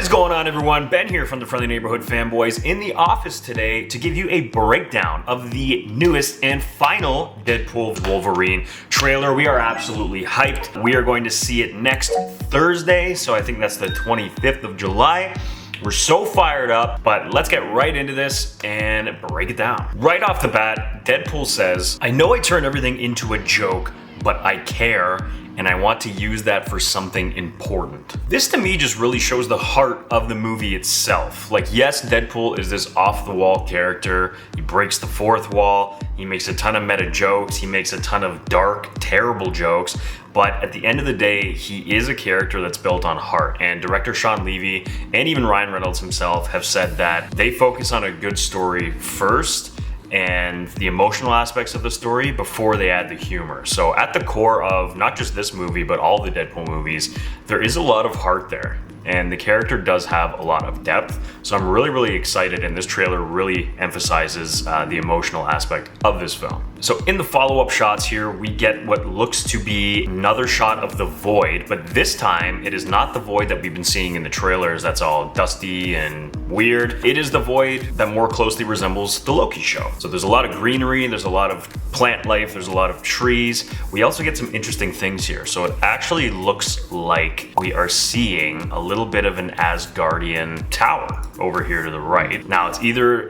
is going on, everyone? Ben here from the Friendly Neighborhood Fanboys in the office today to give you a breakdown of the newest and final Deadpool Wolverine trailer. We are absolutely hyped. We are going to see it next Thursday, so I think that's the 25th of July. We're so fired up, but let's get right into this and break it down. Right off the bat, Deadpool says, "I know I turn everything into a joke, but I care, and I want to use that for something important." This to me just really shows the heart of the movie itself. Like, yes, Deadpool is this off-the-wall character. He breaks the fourth wall. He makes a ton of meta jokes. He makes a ton of dark, terrible jokes. But at the end of the day, he is a character that's built on heart. And director Shawn Levy and even Ryan Reynolds himself have said that they focus on a good story first and the emotional aspects of the story before they add the humor. So at the core of not just this movie, but all the Deadpool movies, there is a lot of heart there. And the character does have a lot of depth. So I'm really excited, and this trailer really emphasizes the emotional aspect of this film. So in the follow-up shots here, we get what looks to be another shot of the Void, but this time it is not the Void that we've been seeing in the trailers that's all dusty and weird. It is the Void that more closely resembles the Loki show. So there's a lot of greenery, there's a lot of plant life, there's a lot of trees. We also get some interesting things here. So it actually looks like we are seeing a little bit of an Asgardian tower over here to the right. Now it's either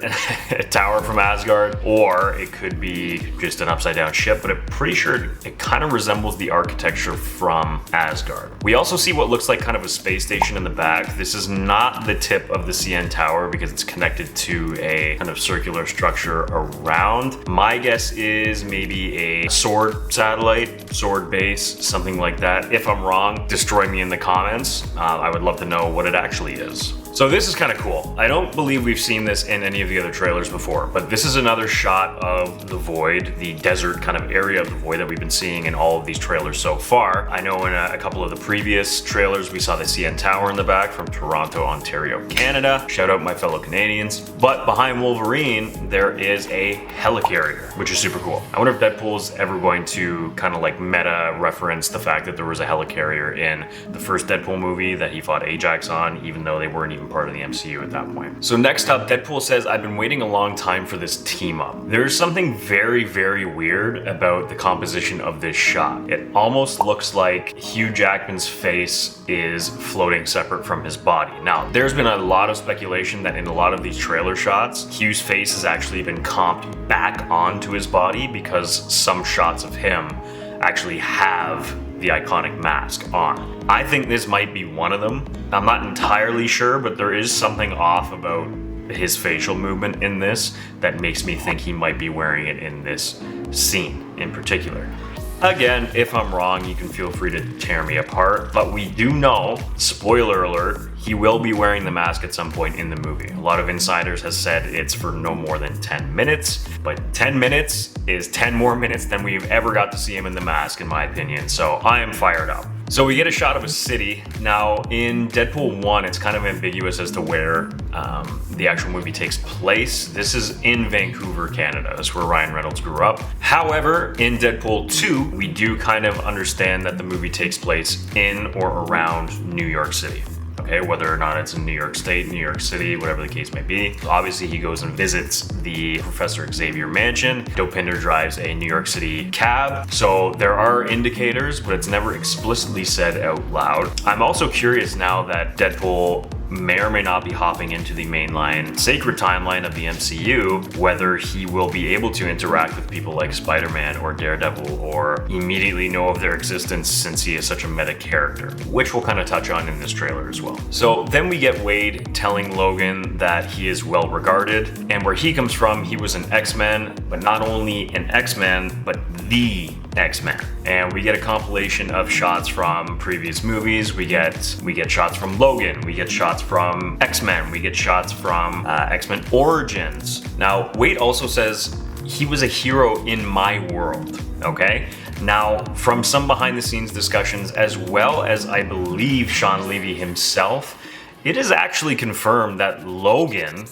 a tower from Asgard or it could be just an upside down ship, but I'm pretty sure it kind of resembles the architecture from Asgard. We also see what looks like kind of a space station in the back. This is not the tip of the CN tower because it's connected to a kind of circular structure around. My guess is maybe a sword satellite, sword base, something like that. If I'm wrong, destroy me in the comments. I would love to know what it actually is. So this is kind of cool. I don't believe we've seen this in any of the other trailers before, but this is another shot of the Void, the desert kind of area of the Void that we've been seeing in all of these trailers so far. I know in a couple of the previous trailers, we saw the CN Tower in the back from Toronto, Ontario, Canada. Shout out my fellow Canadians. But behind Wolverine, there is a helicarrier, which is super cool. I wonder if Deadpool is ever going to kind of like meta reference the fact that there was a helicarrier in the first Deadpool movie that he fought Ajax on, even though they weren't even part of the MCU at that point. So next up, Deadpool says, "I've been waiting a long time for this team up." There's something very weird about the composition of this shot. It almost looks like Hugh Jackman's face is floating separate from his body. Now, there's been a lot of speculation that in a lot of these trailer shots, Hugh's face has actually been comped back onto his body because some shots of him actually have the iconic mask on. I think this might be one of them. I'm not entirely sure, but there is something off about his facial movement in this that makes me think he might be wearing it in this scene in particular. Again, if I'm wrong, you can feel free to tear me apart, but we do know, spoiler alert, he will be wearing the mask at some point in the movie. A lot of insiders has said it's for no more than 10 minutes, but 10 minutes is 10 more minutes than we've ever got to see him in the mask, in my opinion, so I am fired up. So we get a shot of a city. Now, in Deadpool 1, it's kind of ambiguous as to where the actual movie takes place. This is in Vancouver, Canada. That's where Ryan Reynolds grew up. However, in Deadpool 2, we do kind of understand that the movie takes place in or around New York City. Okay, whether or not it's in New York State, New York City, whatever the case may be. Obviously, he goes and visits the Professor Xavier mansion. Dopinder drives a New York City cab. So there are indicators, but it's never explicitly said out loud. I'm also curious now that Deadpool may or may not be hopping into the mainline sacred timeline of the MCU, whether he will be able to interact with people like Spider-Man or Daredevil or immediately know of their existence since he is such a meta character, which we'll kind of touch on in this trailer as well. So then we get Wade telling Logan that he is well regarded, and where he comes from, he was an X-Men, but not only an X-Men, but the X-Men. And we get a compilation of shots from previous movies. We get shots from Logan, we get shots from X-Men, we get shots from X-Men Origins. Now, Wade also says he was a hero in my world, okay? Now, from some behind the scenes discussions, as well as I believe Shawn Levy himself, it is actually confirmed that Logan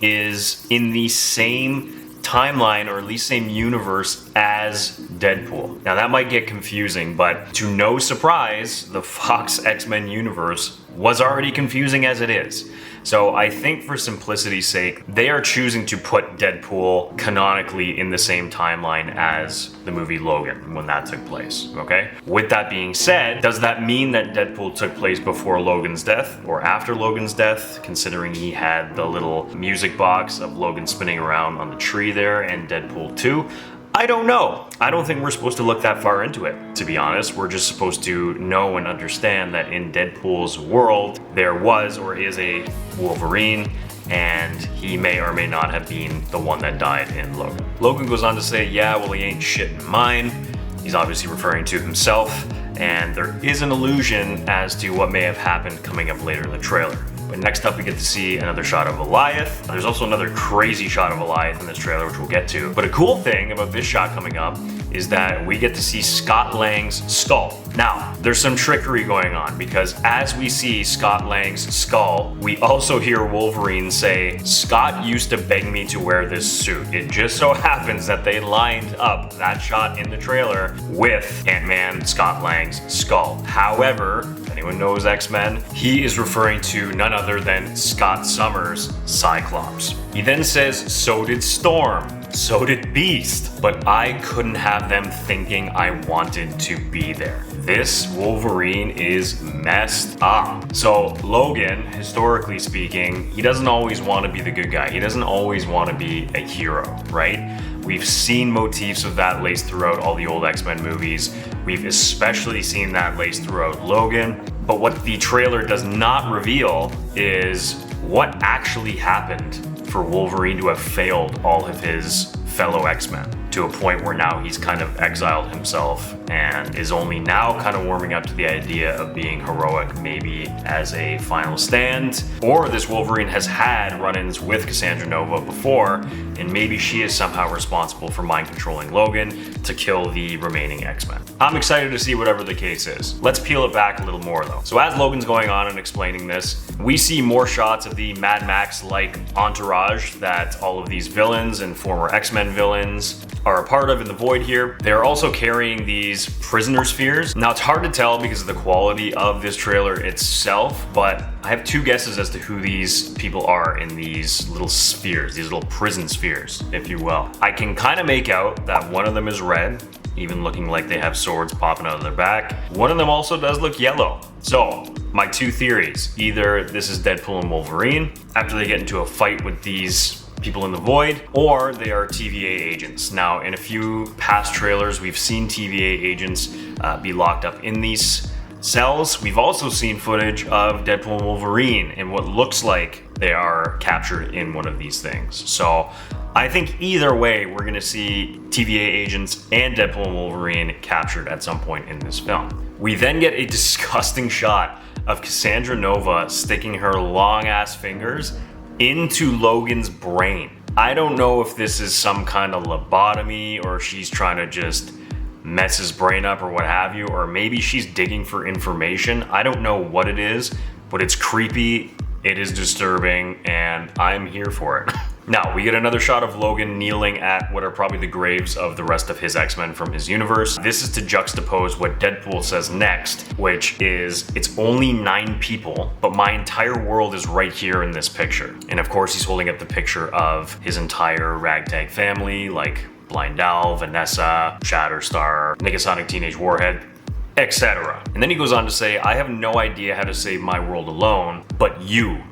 is in the same timeline, or at least same universe as Deadpool. Now that might get confusing, but to no surprise, the Fox X-Men universe was already confusing as it is. So I think for simplicity's sake, they are choosing to put Deadpool canonically in the same timeline as the movie Logan when that took place, okay? With that being said, does that mean that Deadpool took place before Logan's death or after Logan's death, considering he had the little music box of Logan spinning around on the tree there and Deadpool 2? I don't know. I don't think we're supposed to look that far into it, to be honest. We're just supposed to know and understand that in Deadpool's world, there was or is a Wolverine, and he may or may not have been the one that died in Logan. Logan goes on to say, yeah, well, he ain't shit in mine. He's obviously referring to himself, and there is an allusion as to what may have happened coming up later in the trailer. But next up, we get to see another shot of Goliath. There's also another crazy shot of Goliath in this trailer, which we'll get to. But a cool thing about this shot coming up is that we get to see Scott Lang's skull. Now, there's some trickery going on, because as we see Scott Lang's skull, we also hear Wolverine say, Scott used to beg me to wear this suit. It just so happens that they lined up that shot in the trailer with Ant-Man Scott Lang's skull. However, if anyone knows X-Men, he is referring to none other than Scott Summers' Cyclops. He then says, so did Storm. So did Beast, but I couldn't have them thinking I wanted to be there. This Wolverine is messed up. So Logan, historically speaking, he doesn't always want to be the good guy. He doesn't always want to be a hero, right? We've seen motifs of that laced throughout all the old X-Men movies. We've especially seen that laced throughout Logan. But what the trailer does not reveal is what actually happened for Wolverine to have failed all of his fellow X-Men to a point where now he's kind of exiled himself and is only now kind of warming up to the idea of being heroic, maybe as a final stand. Or this Wolverine has had run-ins with Cassandra Nova before, and maybe she is somehow responsible for mind controlling Logan to kill the remaining X-Men. I'm excited to see whatever the case is. Let's peel it back a little more though. So as Logan's going on and explaining this, we see more shots of the Mad Max-like entourage that all of these villains and former X-Men villains are a part of in the Void here. They're also carrying these prisoner spheres. Now it's hard to tell because of the quality of this trailer itself, but I have two guesses as to who these people are in these little spheres, these little prison spheres, if you will. I can kind of make out that one of them is red, even looking like they have swords popping out of their back. One of them also does look yellow. So my two theories, either this is Deadpool and Wolverine after they get into a fight with these people in the Void, or they are TVA agents. Now, in a few past trailers, we've seen TVA agents be locked up in these cells. We've also seen footage of Deadpool and Wolverine in what looks like they are captured in one of these things. So I think either way, we're gonna see TVA agents and Deadpool and Wolverine captured at some point in this film. We then get a disgusting shot of Cassandra Nova sticking her long ass fingers into Logan's brain. I don't know if this is some kind of lobotomy or she's trying to just mess his brain up or what have you, or maybe she's digging for information. I don't know what it is, but it's creepy, it is disturbing, and I'm here for it. Now, we get another shot of Logan kneeling at what are probably the graves of the rest of his X-Men from his universe. This is to juxtapose what Deadpool says next, which is, it's only 9 people, but my entire world is right here in this picture. And of course, he's holding up the picture of his entire ragtag family, like Blind Owl, Vanessa, Shatterstar, Negasonic Teenage Warhead, etc. And then he goes on to say, I have no idea how to save my world alone, but you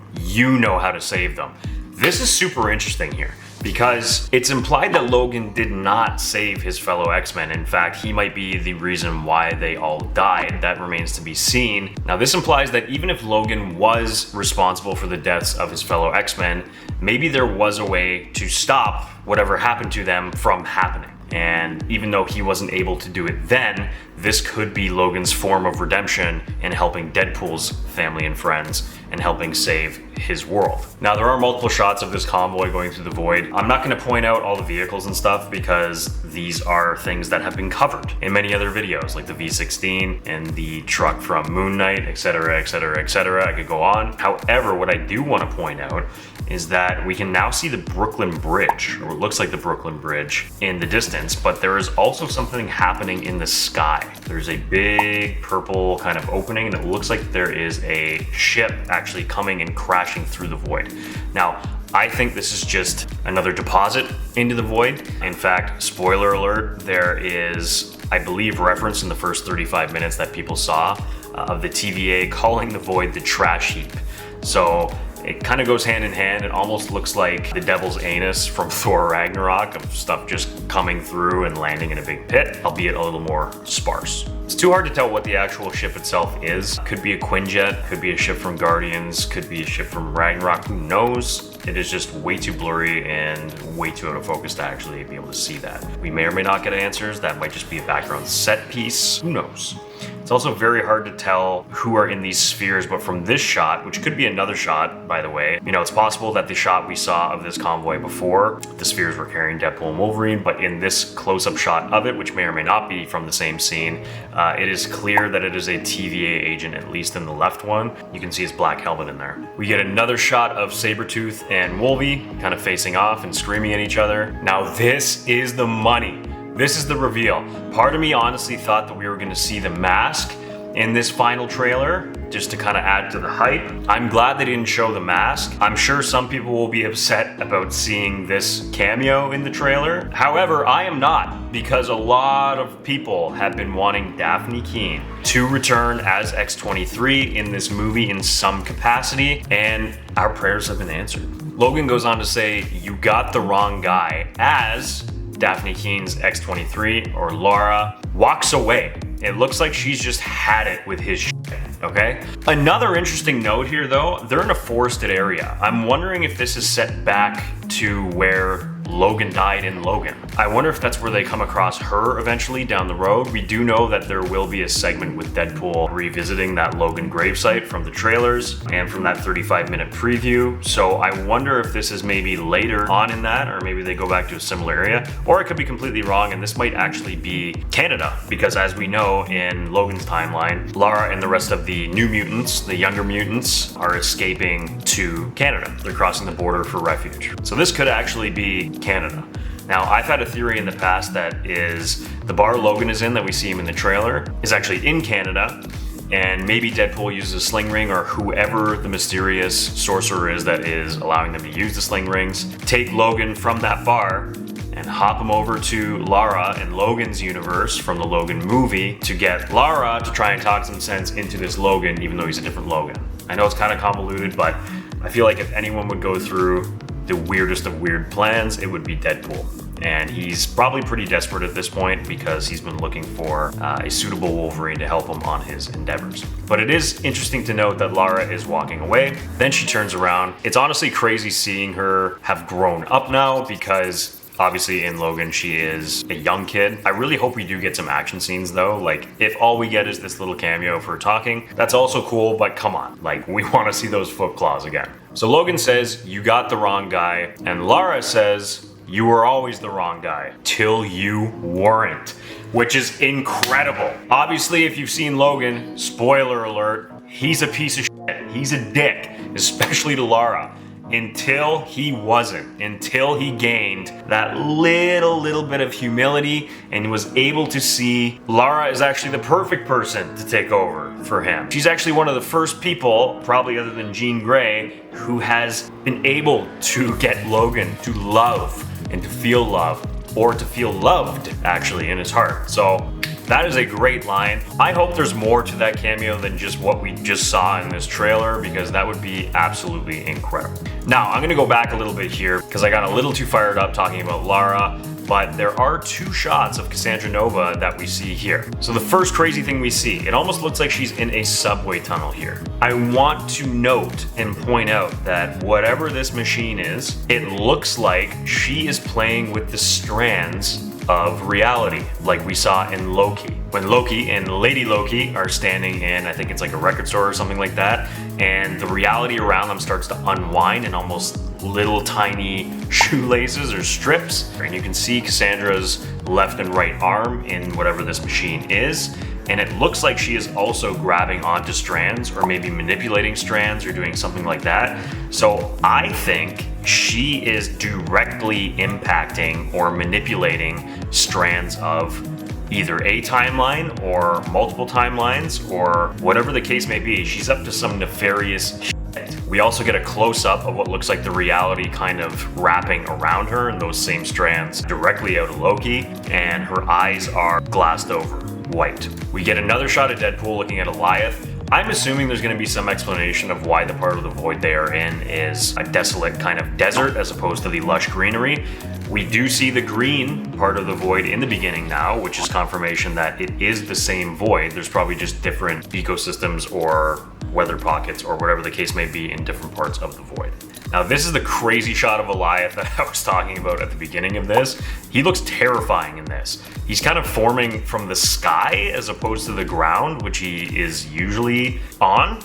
know how to save them. This is super interesting here because it's implied that Logan did not save his fellow X-Men. In fact, he might be the reason why they all died. That remains to be seen. Now, this implies that even if Logan was responsible for the deaths of his fellow X-Men, maybe there was a way to stop whatever happened to them from happening. And even though he wasn't able to do it then, this could be Logan's form of redemption in helping Deadpool's family and friends and helping save his world. Now, there are multiple shots of this convoy going through the Void. I'm not going to point out all the vehicles and stuff because these are things that have been covered in many other videos, like the V16 and the truck from Moon Knight, etc., etc., etc. I could go on. However, what I do want to point out is that we can now see the Brooklyn Bridge, or it looks like the Brooklyn Bridge in the distance, but there is also something happening in the sky. There's a big purple kind of opening, and it looks like there is a ship actually coming and crashing through the void. Now, I think this is just another deposit into the void. In fact, spoiler alert, there is, I believe, reference in the first 35 minutes that people saw of the TVA calling the void the trash heap. So it kind of goes hand in hand. It almost looks like the devil's anus from Thor Ragnarok, of stuff just coming through and landing in a big pit, albeit a little more sparse. It's too hard to tell what the actual ship itself is. Could be a Quinjet, could be a ship from Guardians, could be a ship from Ragnarok, who knows? It is just way too blurry and way too out of focus to actually be able to see that. We may or may not get answers. That might just be a background set piece. Who knows? It's also very hard to tell who are in these spheres, but from this shot, which could be another shot, by the way, you know, it's possible that the shot we saw of this convoy before, the spheres were carrying Deadpool and Wolverine, but in this close-up shot of it, which may or may not be from the same scene, it is clear that it is a TVA agent, at least in the left one. You can see his black helmet in there. We get another shot of Sabretooth and Wolvie kind of facing off and screaming at each other. Now this is the money. This is the reveal. Part of me honestly thought that we were gonna see the mask in this final trailer, just to kind of add to the hype. I'm glad they didn't show the mask. I'm sure some people will be upset about seeing this cameo in the trailer. However, I am not, because a lot of people have been wanting Daphne Keane to return as X-23 in this movie in some capacity, and our prayers have been answered. Logan goes on to say, "You got the wrong guy," as Daphne Keene's X-23, or Lara, walks away. It looks like she's just had it with his shit, okay? Another interesting note here though, they're in a forested area. I'm wondering if this is set back to where Logan died in Logan. I wonder if that's where they come across her eventually down the road. We do know that there will be a segment with Deadpool revisiting that Logan gravesite from the trailers and from that 35-minute preview. So I wonder if this is maybe later on in that, or maybe they go back to a similar area, or it could be completely wrong and this might actually be Canada, because as we know in Logan's timeline, Lara and the rest of the New Mutants, the younger mutants, are escaping to Canada. They're crossing the border for refuge. So this could actually be Canada. Now, I've had a theory in the past that is the bar Logan is in that we see him in the trailer is actually in Canada, and maybe Deadpool uses a sling ring, or whoever the mysterious sorcerer is that is allowing them to use the sling rings, take Logan from that bar and hop him over to Lara in Logan's universe from the Logan movie to get Lara to try and talk some sense into this Logan, even though he's a different Logan. I know it's kind of convoluted, but I feel like if anyone would go through the weirdest of weird plans, it would be Deadpool. And he's probably pretty desperate at this point because he's been looking for a suitable Wolverine to help him on his endeavors. But it is interesting to note that Lara is walking away. Then she turns around. It's honestly crazy seeing her have grown up now, because obviously in Logan she is a young kid. I really hope we do get some action scenes though. Like, if all we get is this little cameo of her talking, that's also cool, but come on, like, we want to see those foot claws again. So Logan says, "You got the wrong guy," and Lara says, "You were always the wrong guy till you weren't," which is incredible. Obviously, if you've seen Logan, spoiler alert, he's a piece of shit. He's a dick, especially to Lara. Until he wasn't, until he gained that little bit of humility and was able to see Lara is actually the perfect person to take over for him. She's actually one of the first people, probably other than Jean Grey, who has been able to get Logan to love and to feel love, or to feel loved actually in his heart. So that is a great line. I hope there's more to that cameo than just what we just saw in this trailer, because that would be absolutely incredible. Now, I'm gonna go back a little bit here because I got a little too fired up talking about Lara, but there are two shots of Cassandra Nova that we see here. So the first crazy thing we see, it almost looks like she's in a subway tunnel here. I want to note and point out that whatever this machine is, it looks like she is playing with the strands of reality, like we saw in Loki. When Loki and Lady Loki are standing in, I think it's like a record store or something like that, and the reality around them starts to unwind in almost little tiny shoelaces or strips, and you can see Cassandra's left and right arm in whatever this machine is. and it looks like she is also grabbing onto strands or maybe manipulating strands or doing something like that. So I think she is directly impacting or manipulating strands of either a timeline or multiple timelines or whatever the case may be. She's up to some nefarious shit. We also get a close-up of what looks like the reality kind of wrapping around her and those same strands directly out of Loki, and her eyes are glassed over white. We get another shot of Deadpool looking at Alioth. I'm assuming there's going to be some explanation of why the part of the void they are in is a desolate kind of desert as opposed to the lush greenery. We do see the green part of the void in the beginning now, which is confirmation that it is the same void. There's probably just different ecosystems or weather pockets or whatever the case may be in different parts of the void. Now, this is the crazy shot of Alioth that I was talking about at the beginning of this. He looks terrifying in this. He's kind of forming from the sky as opposed to the ground, which he is usually on.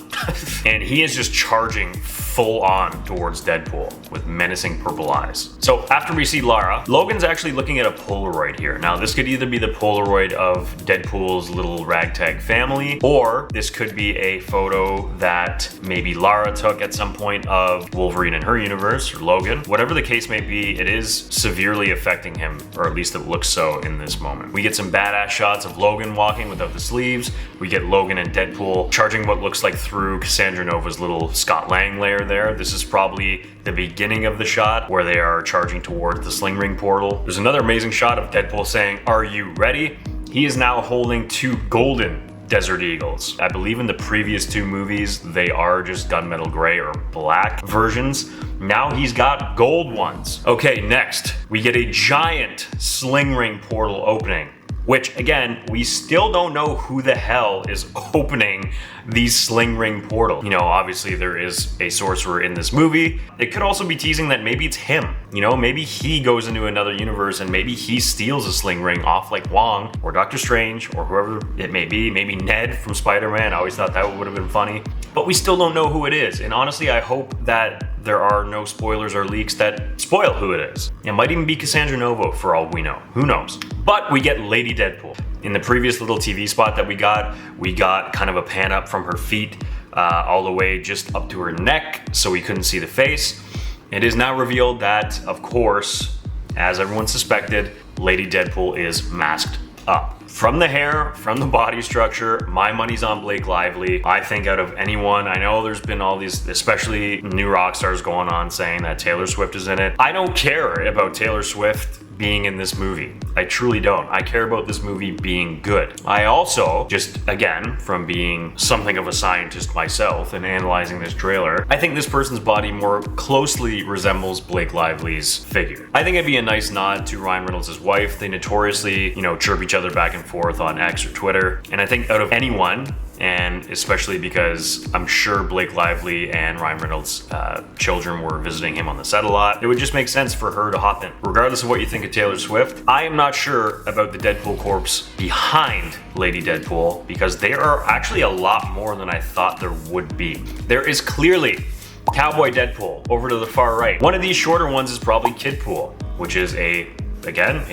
And he is just charging full on towards Deadpool with menacing purple eyes. So after we see Lara, Logan's actually looking at a Polaroid here. Now, this could either be the Polaroid of Deadpool's little ragtag family, or this could be a photo that maybe Lara took at some point of Wolverine in her universe, or Logan. Whatever the case may be, it is severely affecting him, or at least it looks so in this moment. We get some badass shots of Logan walking without the sleeves. We get Logan and Deadpool charging what looks like through Cassandra Nova's little Scott Lang lair there. This is probably the beginning of the shot where they are charging towards the sling ring portal. There's another amazing shot of Deadpool saying, "Are you ready?" He is now holding two golden Desert Eagles. I believe in the previous two movies, they are just gunmetal gray or black versions. Now he's got gold ones. Okay, next, we get a giant sling ring portal opening, which again, we still don't know who the hell is opening these sling ring portal. You know, obviously there is a sorcerer in this movie. It could also be teasing that maybe it's him. You know, maybe he goes into another universe and maybe he steals a sling ring off like Wong or Doctor Strange or whoever it may be. Maybe Ned from Spider-Man. I always thought that would have been funny. But we still don't know who it is. And honestly, I hope that there are no spoilers or leaks that spoil who it is. It might even be Cassandra Nova for all we know. Who knows? But we get Lady Deadpool. In the previous little TV spot that we got kind of a pan up from her feet all the way just up to her neck, so we couldn't see the face. It is now revealed that, of course, as everyone suspected, Lady Deadpool is masked up. From the hair, from the body structure, my money's on Blake Lively. I think out of anyone, I know there's been all these, especially new rock stars going on saying that Taylor Swift is in it. I don't care about Taylor Swift being in this movie. I truly don't. I care about this movie being good. I also, just again, from being something of a scientist myself and analyzing this trailer, I think this person's body more closely resembles Blake Lively's figure. I think it'd be a nice nod to Ryan Reynolds' wife. They notoriously, chirp each other back and forth on X or Twitter. And I think out of anyone, and especially because I'm sure Blake Lively and Ryan Reynolds' children were visiting him on the set a lot, it would just make sense for her to hop in. Regardless of what you think of Taylor Swift, I am not sure about the Deadpool corpse behind Lady Deadpool, because there are actually a lot more than I thought there would be. There is clearly Cowboy Deadpool over to the far right. One of these shorter ones is probably Kidpool, which is a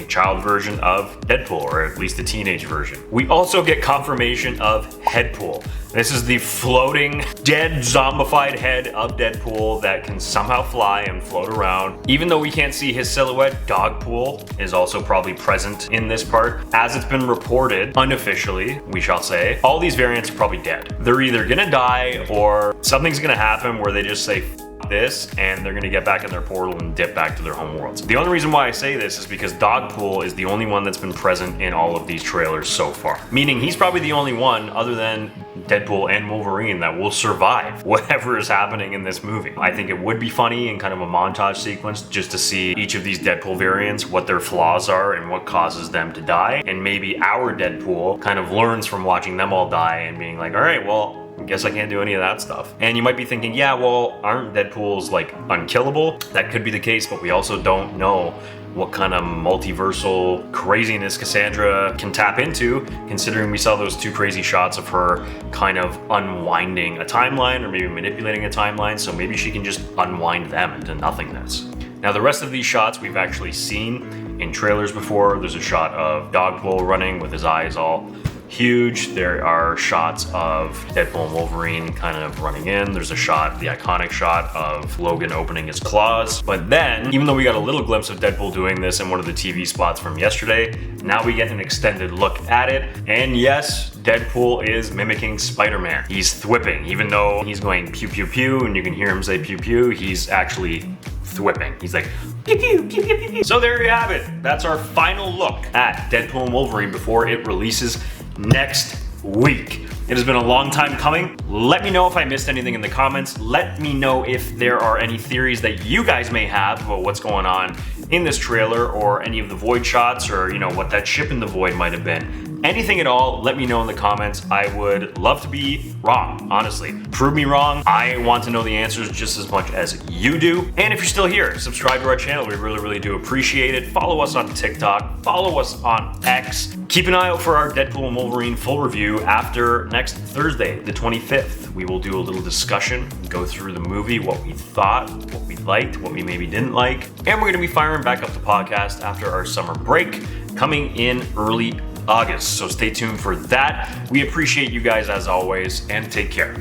child version of Deadpool, or at least a teenage version. We also get confirmation of Headpool. This is the floating, dead, zombified head of Deadpool that can somehow fly and float around. Even though we can't see his silhouette, Dogpool is also probably present in this part. As it's been reported, unofficially, we shall say, all these variants are probably dead. They're either gonna die or something's gonna happen where they just say, this, and they're gonna get back in their portal and dip back to their home worlds. The only reason why I say this is because Dogpool is the only one that's been present in all of these trailers so far. Meaning he's probably the only one, other than Deadpool and Wolverine, that will survive whatever is happening in this movie. I think it would be funny in kind of a montage sequence just to see each of these Deadpool variants, what their flaws are and what causes them to die. And maybe our Deadpool kind of learns from watching them all die and being like, all right, well, I guess I can't do any of that stuff. And you might be thinking, yeah, well, aren't Deadpools like unkillable? That could be the case, but we also don't know what kind of multiversal craziness Cassandra can tap into, considering we saw those two crazy shots of her kind of unwinding a timeline or maybe manipulating a timeline, so maybe she can just unwind them into nothingness. Now, the rest of these shots we've actually seen in trailers before. There's a shot of Dogpool running with his eyes all huge. There are shots of Deadpool and Wolverine kind of running in. There's a shot, the iconic shot of Logan opening his claws. But then, even though we got a little glimpse of Deadpool doing this in one of the TV spots from yesterday, now we get an extended look at it. And yes, Deadpool is mimicking Spider-Man. He's thwipping, even though he's going pew pew pew and you can hear him say pew pew, he's actually thwipping. He's like, pew pew pew pew pew pew. So there you have it. That's our final look at Deadpool and Wolverine before it releases next week. It has been a long time coming. Let me know if I missed anything in the comments. Let me know if there are any theories that you guys may have about what's going on in this trailer, or any of the void shots, or what that ship in the void might have been. Anything at all, let me know in the comments. I would love to be wrong, honestly. Prove me wrong. I want to know the answers just as much as you do. And if you're still here, subscribe to our channel. We really, really do appreciate it. Follow us on TikTok. Follow us on X. Keep an eye out for our Deadpool and Wolverine full review after next Thursday, the 25th. We will do a little discussion, go through the movie, what we thought, what we liked, what we maybe didn't like. And we're gonna be firing back up the podcast after our summer break, coming in early August. So stay tuned for that. We appreciate you guys as always, and take care.